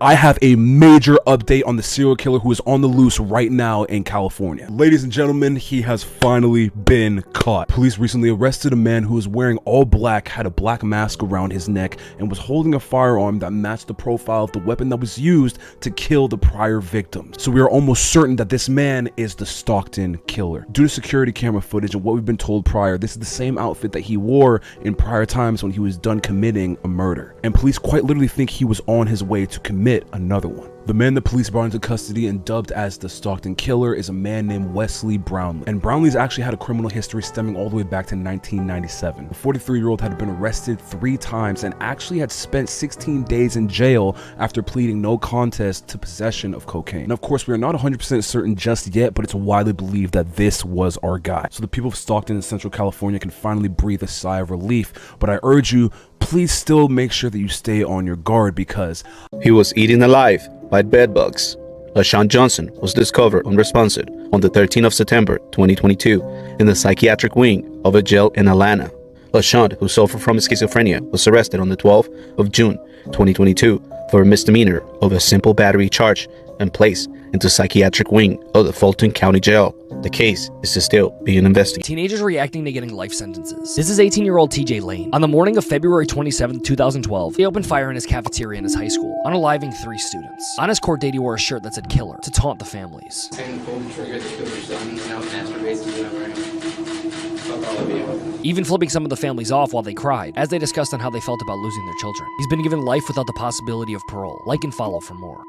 I have a major update on the serial killer who is on the loose right now in California. Ladies and gentlemen, he has finally been caught. Police recently arrested a man who was wearing all black, had a black mask around his neck, and was holding a firearm that matched the profile of the weapon that was used to kill the prior victims. So we are almost certain that this man is the Stockton killer. Due to security camera footage and what we've been told prior, this is the same outfit that he wore in prior times when he was done committing a murder. And police quite literally think he was on his way to commit another one. The man the police brought into custody and dubbed as the Stockton Killer is a man named Wesley Brownlee. And Brownlee's actually had a criminal history stemming all the way back to 1997. The 43-year-old had been arrested 3 times and actually had spent 16 days in jail after pleading no contest to possession of cocaine. And of course, we are not 100% certain just yet, but it's widely believed that this was our guy. So the people of Stockton and Central California can finally breathe a sigh of relief, but I urge you, please still make sure that you stay on your guard because he was eaten alive by bedbugs. LaShawn Johnson was discovered unresponsive on the 13th of September 2022 in the psychiatric wing of a jail in Atlanta. LaShawn, who suffered from schizophrenia, was arrested on the 12th of June 2022 for a misdemeanor of a simple battery charge and placed into psychiatric wing of the Fulton County Jail. The case is still being investigated. Teenagers reacting to getting life sentences. This is 18-year-old TJ Lane. On the morning of February 27, 2012, he opened fire in his cafeteria in his high school, unaliving 3 students. On his court date, he wore a shirt that said killer to taunt the families. And pull the trigger to kill your son, masturbates and whatever. Fuck all of you. Even flipping some of the families off while they cried, as they discussed on how they felt about losing their children. He's been given life without the possibility of parole. Like and follow for more.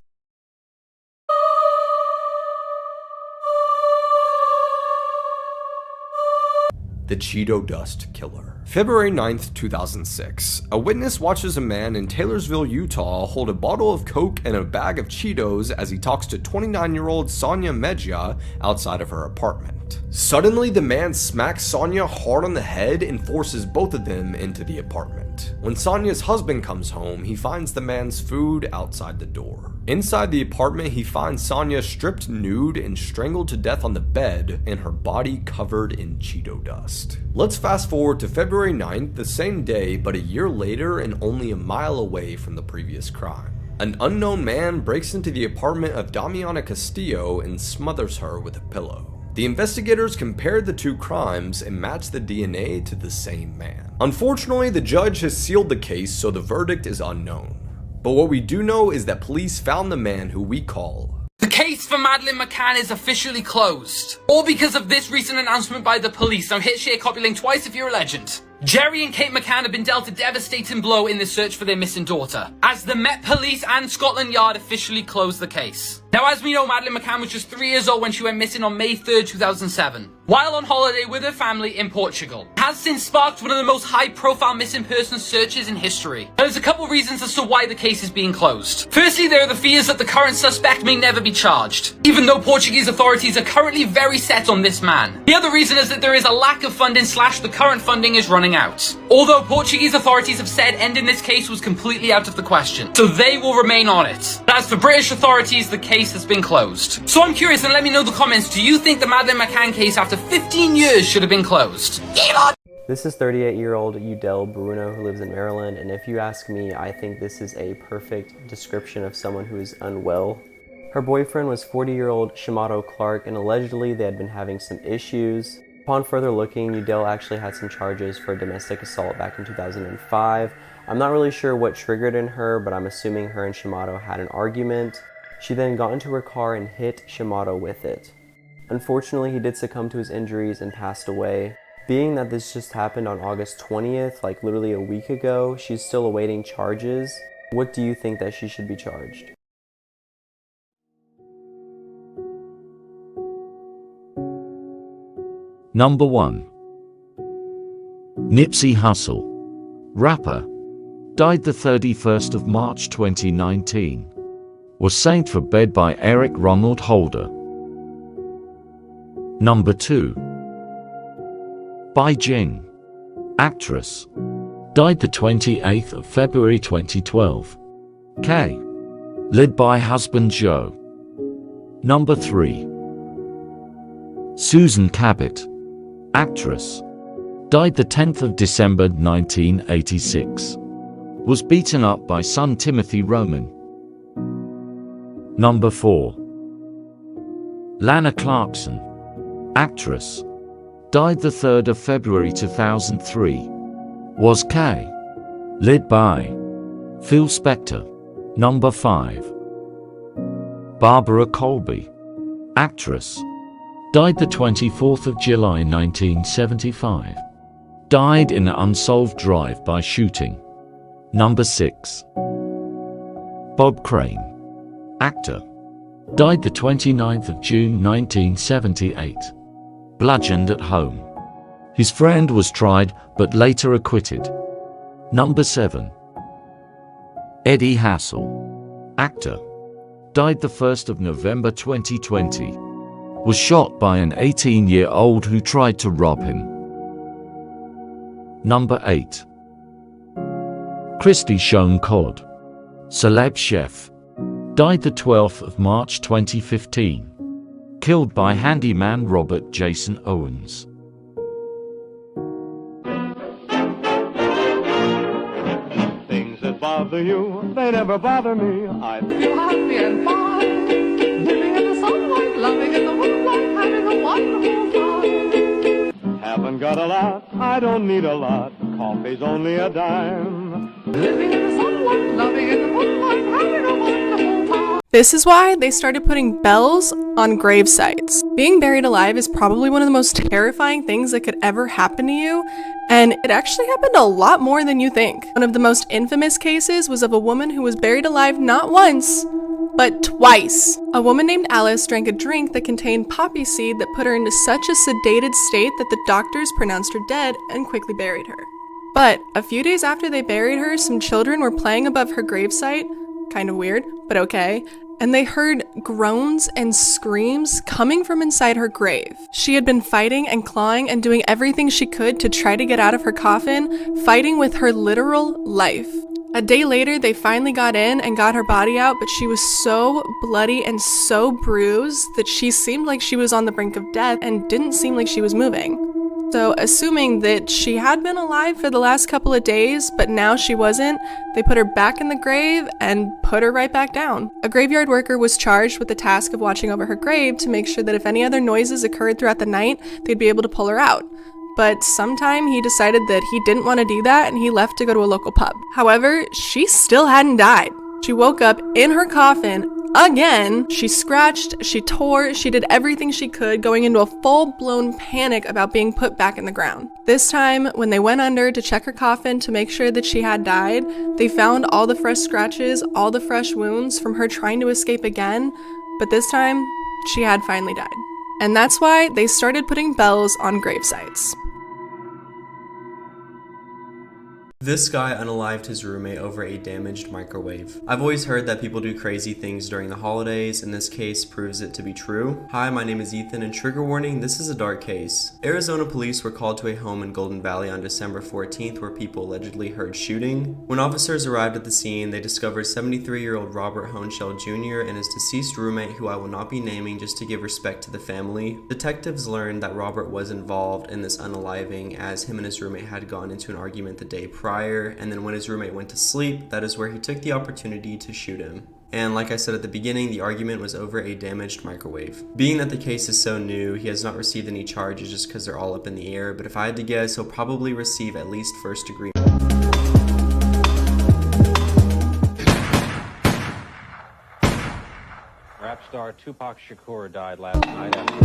The Cheeto Dust Killer. February 9th, 2006. A witness watches a man in Taylorsville, Utah hold a bottle of Coke and a bag of Cheetos as he talks to 29-year-old Sonia Medja outside of her apartment. Suddenly, the man smacks Sonia hard on the head and forces both of them into the apartment. When Sonia's husband comes home, he finds the man's food outside the door. Inside the apartment, he finds Sonia stripped nude and strangled to death on the bed and her body covered in Cheeto dust. Let's fast forward to February 9th, the same day, but a year later and only a mile away from the previous crime. An unknown man breaks into the apartment of Damiana Castillo and smothers her with a pillow. The investigators compared the 2 crimes and matched the DNA to the same man. Unfortunately, the judge has sealed the case, so the verdict is unknown. But what we do know is that police found the man who we call The case for Madeleine McCann is officially closed. All because of this recent announcement by the police. Now hit share, copy link twice if you're a legend. Jerry and Kate McCann have been dealt a devastating blow in the search for their missing daughter, as the Met Police and Scotland Yard officially closed the case. Now, as we know, Madeleine McCann was just 3 years old when she went missing on May 3rd, 2007, while on holiday with her family in Portugal. It has since sparked one of the most high-profile missing person searches in history. Now, there's a couple reasons as to why the case is being closed. Firstly, there are the fears that the current suspect may never be charged, even though Portuguese authorities are currently very set on this man. The other reason is that there is a lack of funding / the current funding is running out. Although Portuguese authorities have said ending this case was completely out of the question, so they will remain on it. But as for British authorities, the case has been closed. So I'm curious, and let me know in the comments, do you think the Madeleine McCann case after 15 years should have been closed? Elon! This is 38-year-old Udell Bruno who lives in Maryland, and if you ask me, I think this is a perfect description of someone who is unwell. Her boyfriend was 40-year-old Shamato Clark, and allegedly they had been having some issues. Upon further looking, Udell actually had some charges for domestic assault back in 2005. I'm not really sure what triggered in her, but I'm assuming her and Shamato had an argument. She then got into her car and hit Shamato with it. Unfortunately, he did succumb to his injuries and passed away. Being that this just happened on August 20th, like literally a week ago, she's still awaiting charges. What do you think that she should be charged? Number 1. Nipsey Hussle, rapper, died the 31st of March 2019. Was saint for bed by Eric Ronald Holder. Number 2. Bai Jing, actress, died the 28th of February 2012. K. Led by husband Joe. Number 3. Susan Cabot, actress, died the 10th of December 1986. Was beaten up by son Timothy Roman. Number 4. Lana Clarkson, actress, died the 3rd of February 2003. Was K. Led by Phil Spector. Number 5. Barbara Colby, actress, died the 24th of July 1975. Died in an unsolved drive-by shooting. Number 6. Bob Crane, actor, died the 29th of June 1978. Bludgeoned at home. His friend was tried but later acquitted. Number 7. Eddie Hassel, actor, died the 1st of November 2020. Was shot by an 18-year-old who tried to rob him. Number 8. Christy Schoen Codd, celeb chef, died the 12th of March 2015. Killed by handyman Robert Jason Owens. Things that bother you, they never bother me. I feel happy and fine, living in the sunlight, loving in the moonlight, having a wonderful time. Haven't got a lot, I don't need a lot, coffee's only a dime. Living in the sunlight, loving in the moonlight, having a wonderful time. This is why they started putting bells on grave sites. Being buried alive is probably one of the most terrifying things that could ever happen to you, and it actually happened a lot more than you think. One of the most infamous cases was of a woman who was buried alive not once, but twice. A woman named Alice drank a drink that contained poppy seed that put her into such a sedated state that the doctors pronounced her dead and quickly buried her. But a few days after they buried her, some children were playing above her gravesite, kind of weird, but okay, and they heard groans and screams coming from inside her grave. She had been fighting and clawing and doing everything she could to try to get out of her coffin, fighting with her literal life. A day later, they finally got in and got her body out, but she was so bloody and so bruised that she seemed like she was on the brink of death and didn't seem like she was moving. So, assuming that she had been alive for the last couple of days, but now she wasn't, they put her back in the grave and put her right back down. A graveyard worker was charged with the task of watching over her grave to make sure that if any other noises occurred throughout the night, they'd be able to pull her out. But sometime he decided that he didn't want to do that and he left to go to a local pub. However, she still hadn't died. She woke up in her coffin again. She scratched, she tore, she did everything she could, going into a full-blown panic about being put back in the ground. This time, when they went under to check her coffin to make sure that she had died, they found all the fresh scratches, all the fresh wounds from her trying to escape again, but this time, she had finally died. And that's why they started putting bells on grave sites. This guy unalived his roommate over a damaged microwave. I've always heard that people do crazy things during the holidays, and this case proves it to be true. Hi, my name is Ethan, and trigger warning, this is a dark case. Arizona police were called to a home in Golden Valley on December 14th where people allegedly heard shooting. When officers arrived at the scene, they discovered 73-year-old Robert Honchell Jr. and his deceased roommate, who I will not be naming just to give respect to the family. Detectives learned that Robert was involved in this unaliving as him and his roommate had gone into an argument the day prior, and then when his roommate went to sleep, that is where he took the opportunity to shoot him. And like I said at the beginning, the argument was over a damaged microwave. Being that the case is so new, he has not received any charges just because they're all up in the air, but if I had to guess, he'll probably receive at least first degree. Rap star Tupac Shakur died last night after...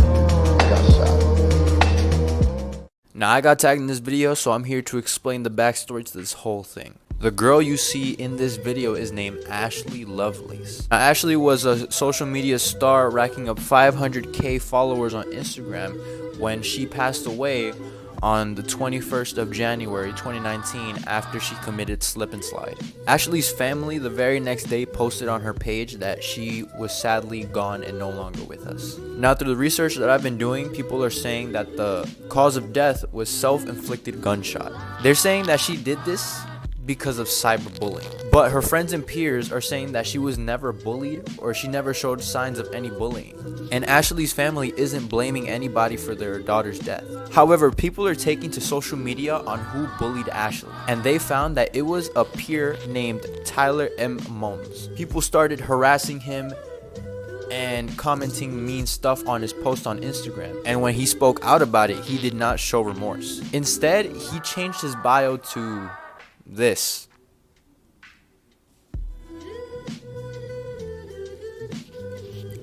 Now I got tagged in this video, so I'm here to explain the backstory to this whole thing. The girl you see in this video is named Ashley Lovelace. Now, Ashley was a social media star racking up 500k followers on Instagram when she passed away on the 21st of January 2019 after she committed slip and slide. Ashley's family the very next day posted on her page that she was sadly gone and no longer with us. Now, through the research that I've been doing, people are saying that the cause of death was self-inflicted gunshot. They're saying that she did this because of cyberbullying. But her friends and peers are saying that she was never bullied or she never showed signs of any bullying. And Ashley's family isn't blaming anybody for their daughter's death. However, people are taking to social media on who bullied Ashley, and they found that it was a peer named Tyler M. Mons. People started harassing him, and commenting mean stuff on his post on Instagram. And when he spoke out about it, he did not show remorse. Instead, he changed his bio to this.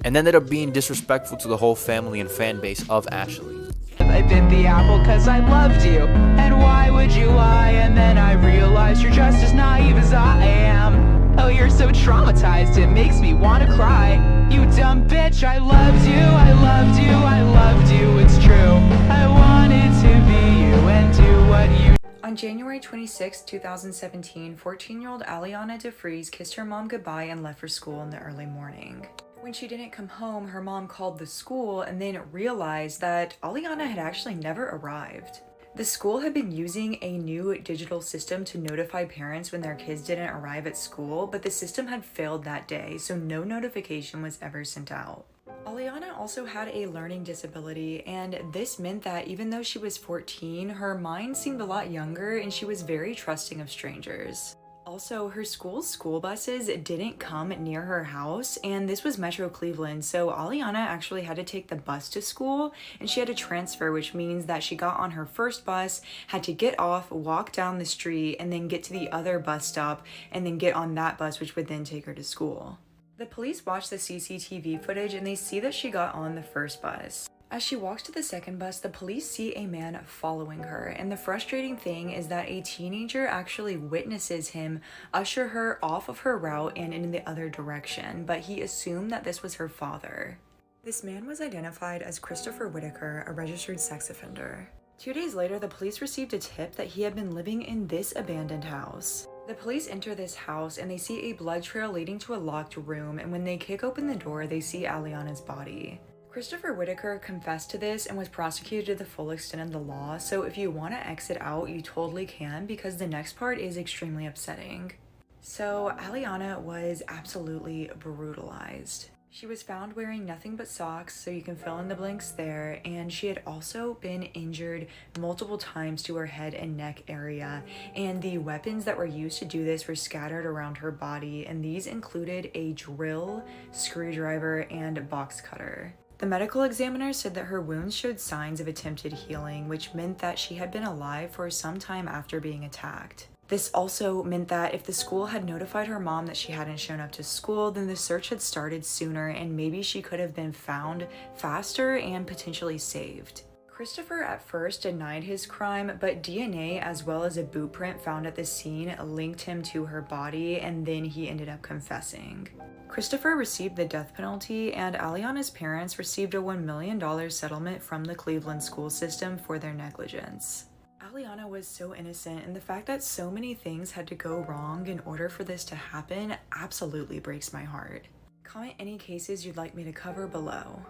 And ended up being disrespectful to the whole family and fan base of Ashley. I bit the apple cause I loved you, and why would you lie? And then I realized you're just as naive as I am. Oh, you're so traumatized, it makes me wanna cry. You dumb bitch, I loved you, I loved you, I loved you, it's true. I wanted to be you and do what you. On January 26, 2017, 14-year-old Aliana DeFries kissed her mom goodbye and left for school in the early morning. When she didn't come home, her mom called the school and then realized that Aliana had actually never arrived. The school had been using a new digital system to notify parents when their kids didn't arrive at school, but the system had failed that day, so no notification was ever sent out. Aliana also had a learning disability, and this meant that even though she was 14, her mind seemed a lot younger and she was very trusting of strangers. Also, her school's school buses didn't come near her house, and this was Metro Cleveland, so Aliana actually had to take the bus to school, and she had to transfer, which means that she got on her first bus, had to get off, walk down the street, and then get to the other bus stop, and then get on that bus, which would then take her to school. The police watched the CCTV footage, and they see that she got on the first bus. As she walks to the second bus, the police see a man following her, and the frustrating thing is that a teenager actually witnesses him usher her off of her route and in the other direction, but he assumed that this was her father. This man was identified as Christopher Whitaker, a registered sex offender. 2 days later, the police received a tip that he had been living in this abandoned house. The police enter this house and they see a blood trail leading to a locked room, and when they kick open the door, they see Aliana's body. Christopher Whitaker confessed to this and was prosecuted to the full extent of the law, so if you want to exit out, you totally can, because the next part is extremely upsetting. So, Aliana was absolutely brutalized. She was found wearing nothing but socks, so you can fill in the blanks there, and she had also been injured multiple times to her head and neck area, and the weapons that were used to do this were scattered around her body, and these included a drill, screwdriver, and box cutter. The medical examiner said that her wounds showed signs of attempted healing, which meant that she had been alive for some time after being attacked. This also meant that if the school had notified her mom that she hadn't shown up to school, then the search had started sooner and maybe she could have been found faster and potentially saved. Christopher at first denied his crime, but DNA as well as a boot print found at the scene linked him to her body, and then he ended up confessing. Christopher received the death penalty, and Aliana's parents received a $1 million settlement from the Cleveland school system for their negligence. Aliana was so innocent, and the fact that so many things had to go wrong in order for this to happen absolutely breaks my heart. Comment any cases you'd like me to cover below.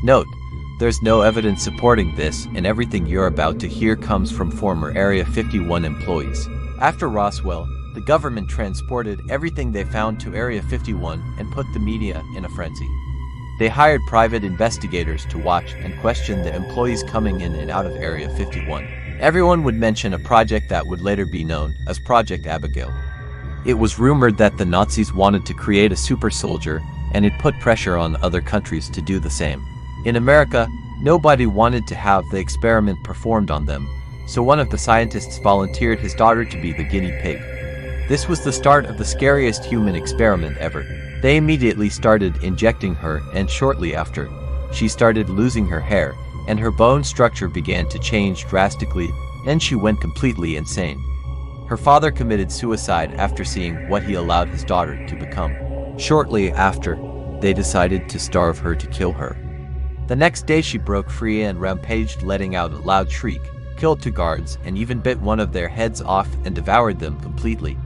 Note: there's no evidence supporting this, and everything you're about to hear comes from former Area 51 employees. After Roswell, the government transported everything they found to Area 51 and put the media in a frenzy. They hired private investigators to watch and question the employees coming in and out of Area 51. Everyone would mention a project that would later be known as Project Abigail. It was rumored that the Nazis wanted to create a super soldier, and it put pressure on other countries to do the same. In America, nobody wanted to have the experiment performed on them, so one of the scientists volunteered his daughter to be the guinea pig. This was the start of the scariest human experiment ever. They immediately started injecting her, and shortly after, she started losing her hair, and her bone structure began to change drastically, and she went completely insane. Her father committed suicide after seeing what he allowed his daughter to become. Shortly after, they decided to starve her to kill her. The next day she broke free and rampaged, letting out a loud shriek, killed 2 guards, and even bit one of their heads off and devoured them completely.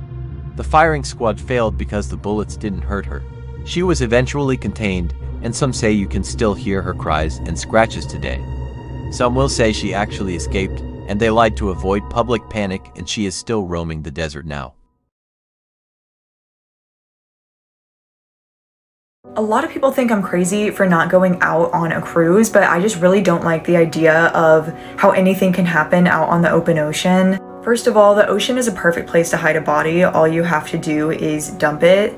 The firing squad failed because the bullets didn't hurt her. She was eventually contained, and some say you can still hear her cries and scratches today. Some will say she actually escaped, and they lied to avoid public panic, and she is still roaming the desert now. A lot of people think I'm crazy for not going out on a cruise, but I just really don't like the idea of how anything can happen out on the open ocean. First of all, the ocean is a perfect place to hide a body. All you have to do is dump it.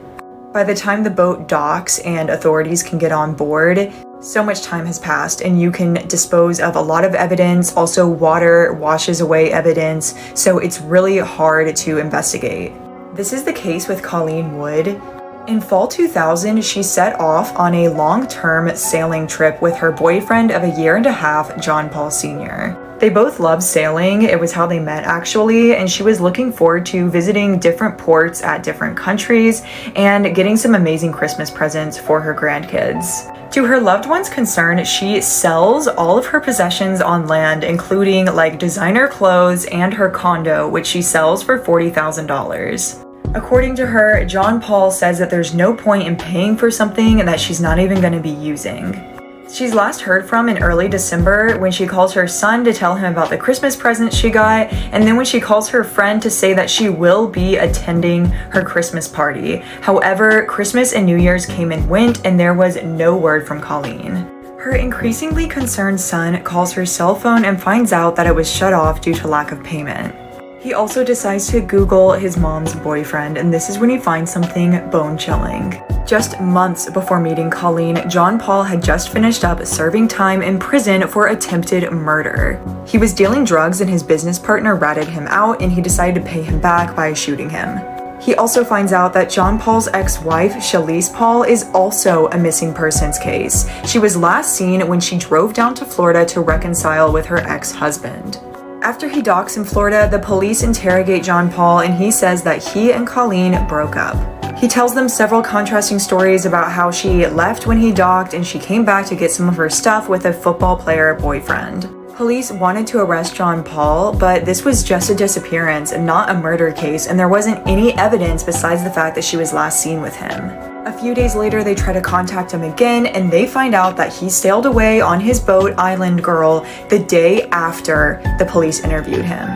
By the time the boat docks and authorities can get on board, so much time has passed and you can dispose of a lot of evidence. Also, water washes away evidence, so it's really hard to investigate. This is the case with Colleen Wood. In fall 2000, she set off on a long-term sailing trip with her boyfriend of a year and a half, John Paul Sr. They both loved sailing. It was how they met, actually, and she was looking forward to visiting different ports at different countries and getting some amazing Christmas presents for her grandkids. To her loved one's concern, she sells all of her possessions on land, including like designer clothes and her condo, which she sells for $40,000. According to her, John Paul says that there's no point in paying for something that she's not even going to be using. She's last heard from in early December when she calls her son to tell him about the Christmas presents she got, and then when she calls her friend to say that she will be attending her Christmas party. However, Christmas and New Year's came and went, and there was no word from Colleen. Her increasingly concerned son calls her cell phone and finds out that it was shut off due to lack of payment. He also decides to Google his mom's boyfriend, and this is when he finds something bone-chilling. Just months before meeting Colleen, John Paul had just finished up serving time in prison for attempted murder. He was dealing drugs and his business partner ratted him out, and he decided to pay him back by shooting him. He also finds out that John Paul's ex-wife, Shalise Paul, is also a missing persons case. She was last seen when she drove down to Florida to reconcile with her ex-husband. After he docks in Florida, the police interrogate John Paul, and he says that he and Colleen broke up. He tells them several contrasting stories about how she left when he docked and she came back to get some of her stuff with a football player boyfriend. Police wanted to arrest John Paul, but this was just a disappearance and not a murder case, and there wasn't any evidence besides the fact that she was last seen with him. A few days later, they try to contact him again, and they find out that he sailed away on his boat, Island Girl, the day after the police interviewed him.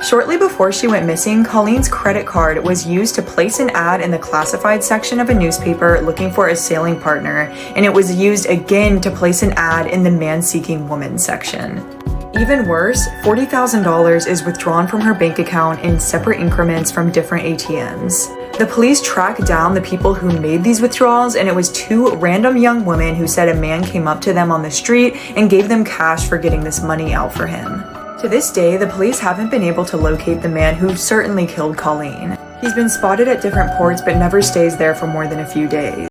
Shortly before she went missing, Colleen's credit card was used to place an ad in the classified section of a newspaper looking for a sailing partner, and it was used again to place an ad in the man-seeking woman section. Even worse, $40,000 is withdrawn from her bank account in separate increments from different ATMs. The police tracked down the people who made these withdrawals, and it was two random young women who said a man came up to them on the street and gave them cash for getting this money out for him. To this day, the police haven't been able to locate the man who certainly killed Colleen. He's been spotted at different ports but never stays there for more than a few days.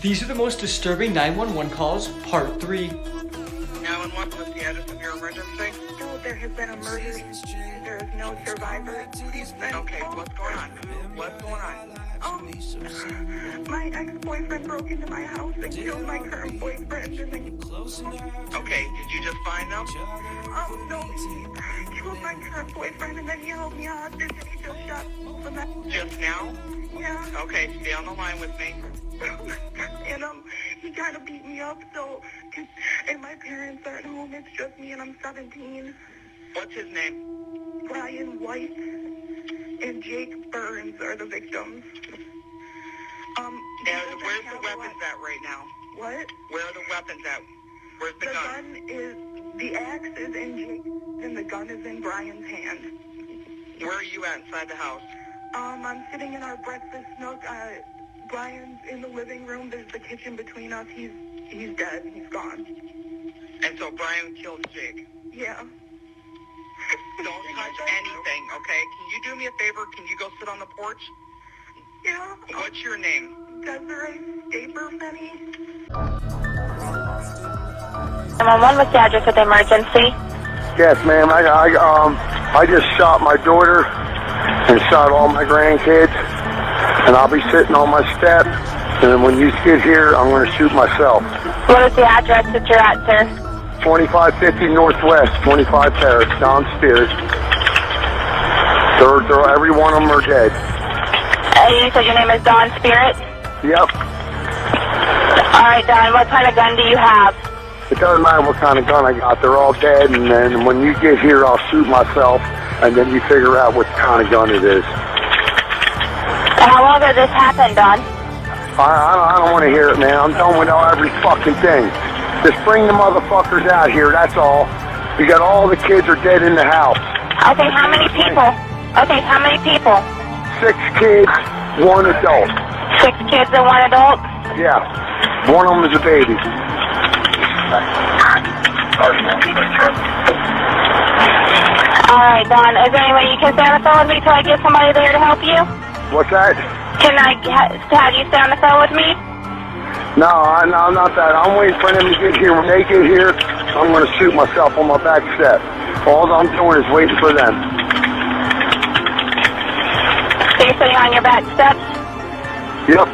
These are the most disturbing 911 calls, part 3. 911, what's the address of your emergency? No, there has been a murder. There is no survivor. Okay, what's going on? What's going on? My ex-boyfriend broke into my house and killed my current boyfriend. Okay, did you just find them? No, he killed my current boyfriend and then he held me hostage and he just shot them. Just now? Yeah. Okay, stay on the line with me. And he kind of beat me up, and my parents aren't home, it's just me and I'm 17. What's his name? Brian White and Jake Burns are the victims. And where's the weapons at right now? What? Where are the weapons at? Where's the gun? The axe is in Jake, and the gun is in Brian's hand. Where are you at inside the house? I'm sitting in our breakfast nook. Brian's in the living room. There's the kitchen between us. He's dead. He's gone. And so Brian killed Jake? Yeah. Don't touch anything, okay? Can you do me a favor? Can you go sit on the porch? Yeah. What's your name? Desiree Staperfenny. 911, what's the address of the emergency? Yes, ma'am. I just shot my daughter and shot all my grandkids. And I'll be sitting on my step, and then when you get here, I'm going to shoot myself. What is the address that you're at, sir? 2550 Northwest, 25 Terrace, Don Spears. Every one of them are dead. You said your name is Don Spirit? Yep. Alright, Don, what kind of gun do you have? It doesn't matter what kind of gun I got. They're all dead, and then when you get here, I'll shoot myself, and then you figure out what kind of gun it is. How long ago this happened, Don? I don't want to hear it, man. I'm done with every fucking thing. Just bring the motherfuckers out here, that's all. You got all the kids are dead in the house. Okay, how many people? 6 kids, 1 adult. 6 kids and 1 adult? Yeah. One of them is a baby. Alright, Don, is there any way you can stay on the phone with me till I get somebody there to help you? What's that? Can I have you stay on the phone with me? No, not that. I'm waiting for them to get here. When they get here, I'm going to shoot myself on my back step. All I'm doing is waiting for them. So you're sitting on your back steps? Yep.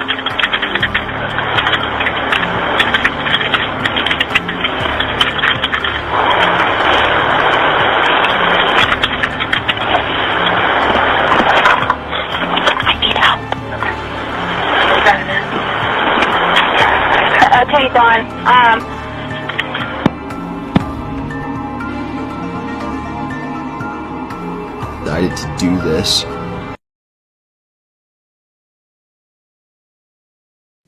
Okay, Dawn. Decided to do this.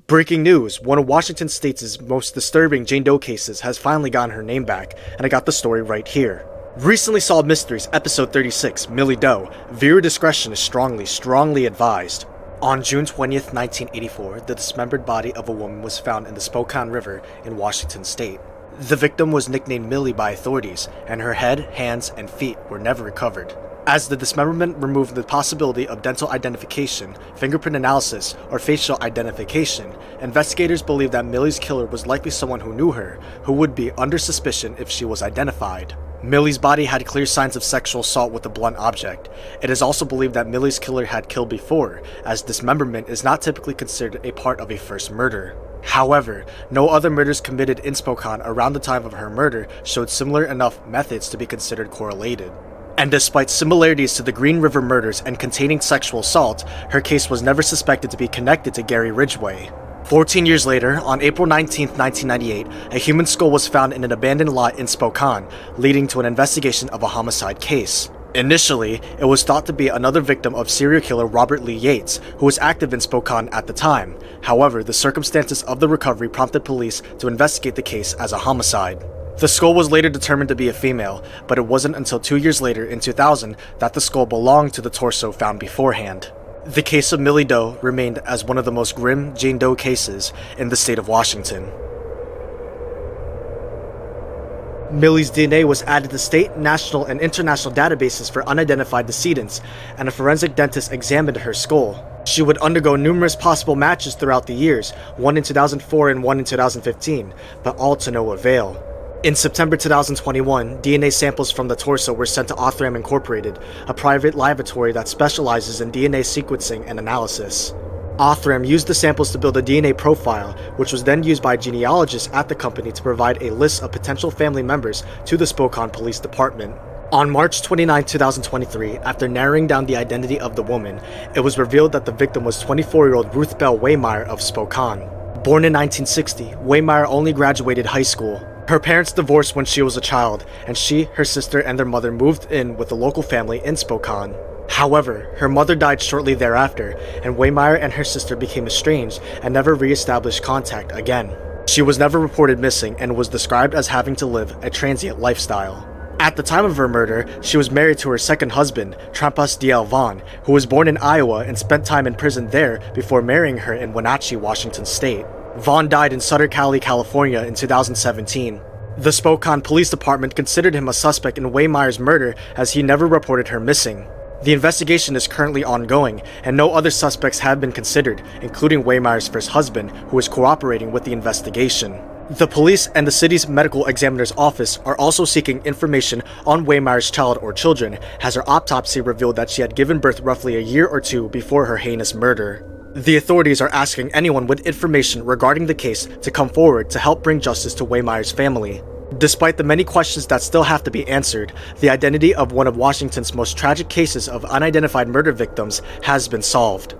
Breaking news, one of Washington State's most disturbing Jane Doe cases has finally gotten her name back, and I got the story right here. Recently Solved Mysteries, episode 36, Millie Doe. Viewer discretion is strongly advised. On June 20th, 1984, the dismembered body of a woman was found in the Spokane River in Washington State. The victim was nicknamed Millie by authorities, and her head, hands, and feet were never recovered. As the dismemberment removed the possibility of dental identification, fingerprint analysis, or facial identification, investigators believe that Millie's killer was likely someone who knew her, who would be under suspicion if she was identified. Millie's body had clear signs of sexual assault with a blunt object. It is also believed that Millie's killer had killed before, as dismemberment is not typically considered a part of a first murder. However, no other murders committed in Spokane around the time of her murder showed similar enough methods to be considered correlated. And despite similarities to the Green River murders and containing sexual assault, her case was never suspected to be connected to Gary Ridgway. 14 years later, on April 19, 1998, a human skull was found in an abandoned lot in Spokane, leading to an investigation of a homicide case. Initially, it was thought to be another victim of serial killer Robert Lee Yates, who was active in Spokane at the time. However, the circumstances of the recovery prompted police to investigate the case as a homicide. The skull was later determined to be a female, but it wasn't until 2 years later in 2000 that the skull belonged to the torso found beforehand. The case of Millie Doe remained as one of the most grim Jane Doe cases in the state of Washington. Millie's DNA was added to state, national, and international databases for unidentified decedents, and a forensic dentist examined her skull. She would undergo numerous possible matches throughout the years, one in 2004 and one in 2015, but all to no avail. In September 2021, DNA samples from the torso were sent to Othram Incorporated, a private laboratory that specializes in DNA sequencing and analysis. Othram used the samples to build a DNA profile, which was then used by genealogists at the company to provide a list of potential family members to the Spokane Police Department. On March 29, 2023, after narrowing down the identity of the woman, it was revealed that the victim was 24-year-old Ruth Bell Waymeyer of Spokane. Born in 1960, Waymeyer only graduated high school. Her parents divorced when she was a child, and she, her sister, and their mother moved in with a local family in Spokane. However, her mother died shortly thereafter, and Waymeyer and her sister became estranged and never re-established contact again. She was never reported missing and was described as having to live a transient lifestyle. At the time of her murder, she was married to her second husband, Trampas D.L. Vaughn, who was born in Iowa and spent time in prison there before marrying her in Wenatchee, Washington State. Vaughn died in Sutter County, California in 2017. The Spokane Police Department considered him a suspect in Waymeyer's murder as he never reported her missing. The investigation is currently ongoing, and no other suspects have been considered, including Waymeyer's first husband, who is cooperating with the investigation. The police and the city's medical examiner's office are also seeking information on Waymeyer's child or children, as her autopsy revealed that she had given birth roughly a year or two before her heinous murder. The authorities are asking anyone with information regarding the case to come forward to help bring justice to Waymeyer's family. Despite the many questions that still have to be answered, the identity of one of Washington's most tragic cases of unidentified murder victims has been solved.